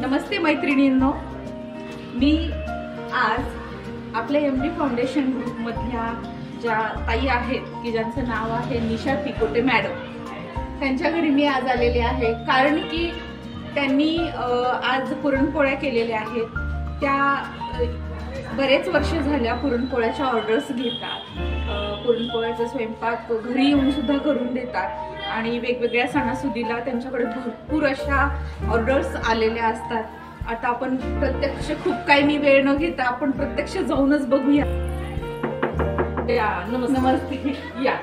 नमस्ते मैत्रिणींनो, मी आज आपल्या एमडी फाउंडेशन ग्रुप मधल्या ज्या ताई आहेत की ज्यांचं नाव आहे निशा तिकोटे मॅडम, त्यांच्या घरी मी आज आलेले आहे. कारण की त्यांनी आज पुरणपोळ्या केलेल्या आहेत. त्या बरेच वर्ष झाल्या पुरणपोळ्याच्या ऑर्डर्स घेतात. पुरणपोळ्याचा स्वयंपाक घरी येऊन सुद्धा करून देतात आणि वेगवेगळ्या सणासुदीला त्यांच्याकडे भरपूर अशा ऑर्डर्स आलेल्या असतात. आता आपण प्रत्यक्ष खूप काही मी वेळ न घेता आपण प्रत्यक्ष जाऊनच बघूया. नमस्ते या.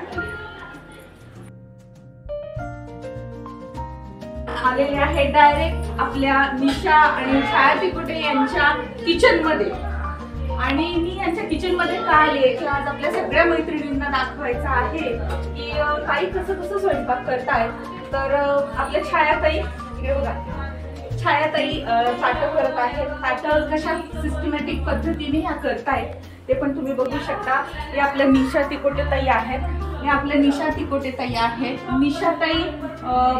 आलेले आहे डायरेक्ट आपल्या निशा आणि छाया तिकोटे यांच्या किचन मध्ये. आणि मी यांच्या किचन मध्ये का आले की आज आपल्या सगळ्या मैत्रिणींना दाखवायचं आहे की ताई कसं कसं स्वयंपाक करतायत. तर आपल्या छायाताई इकडे बघा, छायाताई ताटं करत आहेत. ताटं कशा सिस्टमॅटिक पद्धतीने ह्या करतायत ते पण तुम्ही बघू शकता. हे आपल्या निशा तिकोटे ताई आहेत. हे आपल्या निशा तिकोटे ताई आहेत. निशा ताई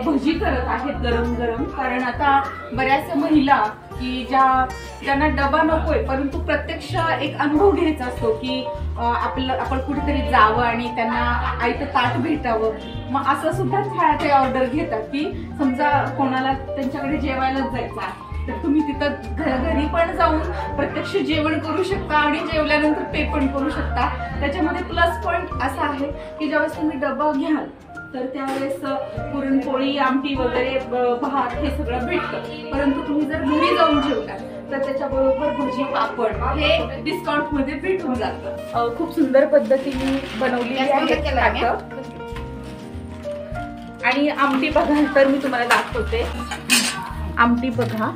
भजी करत आहेत गरम गरम. कारण आता बऱ्याचशा महिला की ज्यांना डबा नकोय परंतु प्रत्यक्ष एक अनुभव घ्यायचा असतो की आपण कुठेतरी जावं आणि त्यांना आयतं ताट भेटावं. मग असं सुद्धा छायाताई ऑर्डर घेतात की समजा कोणाला त्यांच्याकडे जेवायलाच जायचं आहे तर तुम्ही तिथं घरी पण जाऊन प्रत्यक्ष जेवण करू शकता आणि जेवल्यानंतर पे पण करू शकता. त्याच्यामध्ये प्लस पॉइंट असा आहे की ज्यावेळेस तुम्ही डबा घ्याल तर त्यावेळेस पुरणपोळी, आमटी वगैरे, भात हे सगळं भेटतं. परंतु तुम्ही जर घरी जाऊन जेवता तर त्याच्याबरोबर भजी, पापड हे डिस्काउंट मध्ये भेटून जातं. खूप सुंदर पद्धतीने बनवलेली आहे. आणि आमटी बघाल तर मी तुम्हाला दाखवते. आमटी बघा,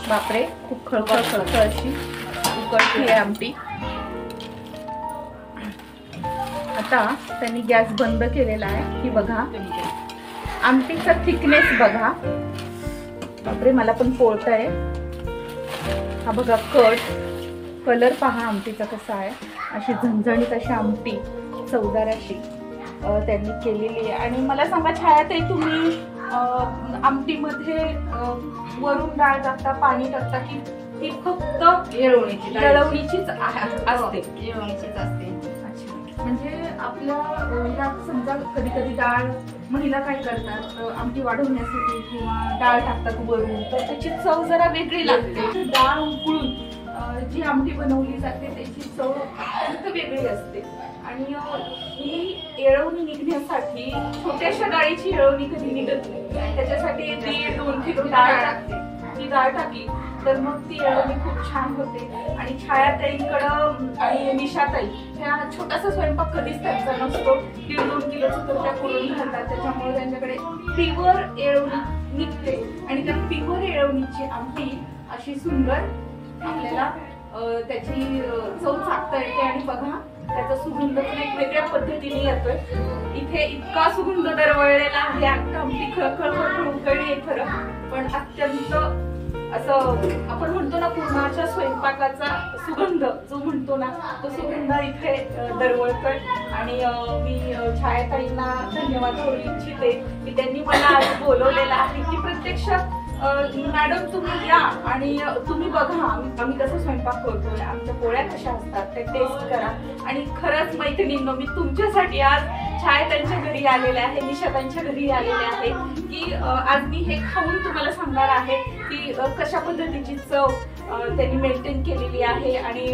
बापरे, खूप खळखळ खळखळ अशी उकळती आहे आमटी. आता त्यांनी गॅस बंद केलेला आहे. ही बघा आमटीचा थिकनेस बघा, बापरे मला पण पोळतंय. हा बघा कलर पहा आमटीचा कसा आहे. अशी झणझणीत अशी आमटी चवदार अशी त्यांनी केलेली आहे. आणि मला सांगा छायाताई, तुम्ही आमटीमध्ये वरून डाळ टाकता, पाणी टाकता की ती फक्त येळवणीचीच असते? म्हणजे आपल्या समजा कधी कधी डाळ महिला काय करतात आमटी वाढवण्यासाठी किंवा डाळ टाकतात वरून, तर त्याची चव जरा वेगळी लागते. डाळ उकळून जी आमटी बनवली जाते त्याची चव वेगळी असते. आणि ही येळवणी निघण्यासाठी छोट्याशा डाळीची येळवणी कधी निघत नाही. त्याच्यासाठी 1.5-2 किलो डाळ टाकते. ती डाळ टाकली तर मग ती येळवणी खूप छान होते. आणि छायाताईंकडं आणि निशाताई ह्या छोटासा स्वयंपाक कधीच त्यांचा नसतो. 1.5-2 किलोचं तर त्या करून घालतात. त्याच्यामुळे त्यांच्याकडे प्युअर येळवणी निघते. आणि त्या प्युअर येळवणीची आमटी अशी सुंदर आपल्याला त्याची चव चाखता येते. आणि बघा त्याचा सुगंध पण एक वेगळ्या पद्धतीने येतोय. इथे इतका सुगंध दरवळलेला आहे. आमटी खळखळ उकळली आहे खरं, पण अत्यंत असं आपण म्हणतो ना पूर्णाच्या स्वयंपाकाचा सुगंध जो म्हणतो ना तो सुगंध इथे दरवळतोय. आणि मी छायाताईंना धन्यवाद देऊ इच्छिते की त्यांनी मला आज बोलवलेलं आहे की प्रत्यक्ष मॅडम तुम्ही या आणि तुम्ही बघा आम्ही कसं स्वयंपाक करतोय, आमच्या पोळ्या कशा असतात ते टेस्ट करा. आणि खरंच मैत्रिणींनो, मी तुमच्यासाठी आज छायाताईंच्या घरी आलेले आहे, निशाताईंच्या घरी आलेले आहे की आज मी हे खाऊन तुम्हाला सांगणार आहे की कशा पद्धतीची चव त्यांनी मेंटेन केलेली आहे. आणि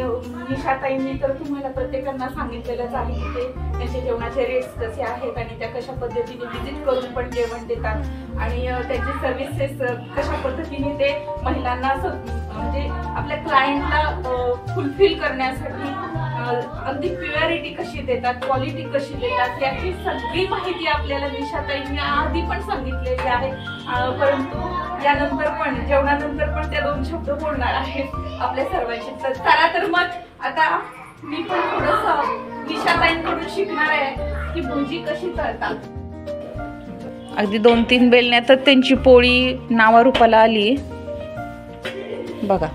निशाताईंनी तर तुम्हाला प्रत्येकांना सांगितलेलंच आहे की ते त्यांच्या जेवणाचे रेट्स कसे आहेत आणि त्या कशा पद्धतीने व्हिजिट करून पण जेवण देतात. आणि त्यांचे सर्व्हिसेस कशा पद्धतीने ते महिलांना म्हणजे आपल्या क्लायंटला फुलफिल करण्यासाठी अगदी प्युअरिटी कशी देतात, क्वालिटी कशी देतात याची सगळी माहिती आपल्याला निशाताईंनी आधी पण सांगितलेली आहे. परंतु यानंतर पण जेवणानंतर पण त्या 2 शब्द बोलणार आहेत आपल्या सर्वांशी. तर चला तर मग आता मी पण थोडंसं निशाताईंकडून शिकणार आहे की भजी कशी तळतात. अगदी 2-3 बेलण्यातच त्यांची पोळी नावारूपाला आली बघा.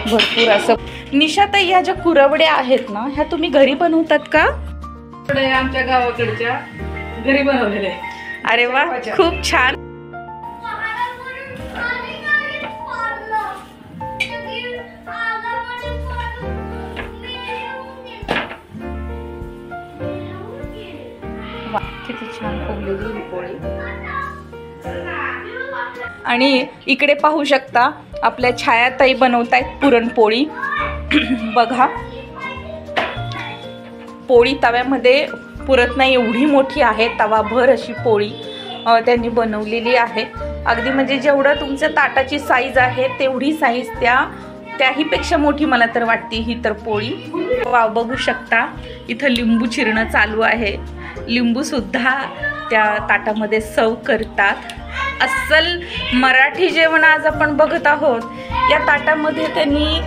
भरपूर असं. निशाताई, ह्या ज्या कुरवड्या आहेत ना ह्या तुम्ही घरी बनवतात का? आमच्या गावाकडच्या घरी बनवलेल्या. अरे वा, खूप छान. किती छान फुगलेली ही पोळी. आणि इकडे पाहू शकता आपल्या छायाताई बनवतायत पुरणपोळी. बघा, पोळी तव्यामध्ये पुरत नाही एवढी मोठी आहे, तवाभर अशी पोळी त्यांनी बनवलेली आहे. अगदी म्हणजे जेवढं तुमच्या ताटाची साईज आहे तेवढी साईज त्याहीपेक्षा मोठी मला तर वाटते ही तर पोळी. वाव, बघू शकता इथं लिंबू चिरणं चालू आहे. लिंबू सुद्धा त्या ताटामध्ये सर्व करतात. अस्सल मराठी जेवण आज आपण बघत आहोत. या ताटामध्ये त्यांनी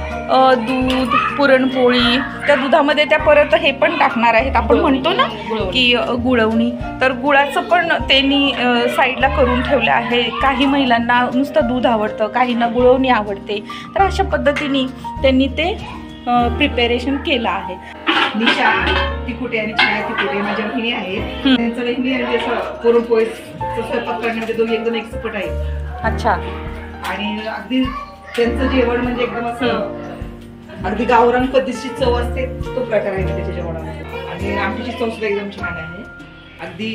दूध, पुरणपोळी, त्या दुधामध्ये त्या परत हे पण टाकणार आहेत, आपण म्हणतो ना की गुळवणी. तर गुळाचं पण त्यांनी साईडला करून ठेवलं आहे. काही महिलांना नुसतं दूध आवडतं, काहींना गुळवणी आवडते. तर अशा पद्धतीने त्यांनी ते प्रिपेरेशन केलं आहे. निशा तिकुटे आणि छाया तिकुटे माझ्या बहिणी आहेत. त्यांचं नेहमी म्हणजे असं पुरणपोळीचं स्वयंपाक करण्यामध्ये दोघी एकदम एक्सपर्ट आहेत. अच्छा. आणि अगदी त्यांचं जेवण म्हणजे एकदम असं अगदी गावरान पद्धतीची चव असते, तो प्रकार आहे त्याच्या जेवणामध्ये. आणि आमटीची चव सुद्धा एकदम छान आहे, अगदी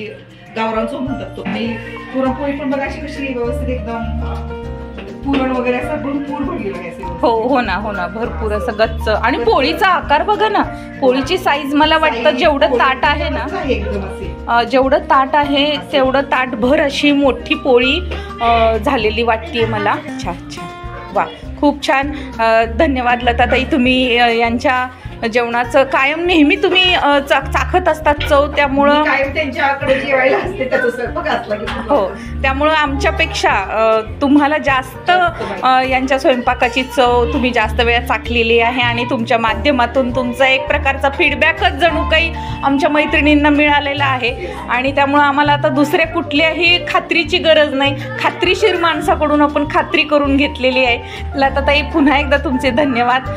गावरान चव म्हणतात तो. आणि पुरणपोळी पण बघा अशी कशी व्यवस्थित एकदम पुरण वगैरे असं भरपूर भरलेलं आहे. हो ना, भरपूर असं गच्च. आणि पोळीचा आकार बघा ना, पोळीची साईज मला वाटतं जेवढं ताट आहे ना, जेवढं ताट आहे तेवढं ताटभर अशी मोठी पोळी झालेली वाटते मला. अच्छा, वा, खूप छान. धन्यवाद लताताई, तुम्ही यांच्या जेवणाचं कायम नेहमी तुम्ही चाखत असतात चव, त्यामुळं कायम त्यांच्याकडे जेवायला असते त्याचं स्वयंपाक असला की. हो, त्यामुळं आमच्यापेक्षा तुम्हाला जास्त यांच्या स्वयंपाकाची चव तुम्ही जास्त वेळा चाखलेली आहे. आणि तुमच्या माध्यमातून तुमचा एक प्रकारचा फीडबॅकच जणू काही आमच्या मैत्रिणींना मिळालेला आहे. आणि त्यामुळं आम्हाला आता दुसऱ्या कुठल्याही खात्रीची गरज नाही, खात्रीशीर माणसाकडून आपण खात्री करून घेतलेली आहे. लताताई, पुन्हा एकदा तुमचे धन्यवाद.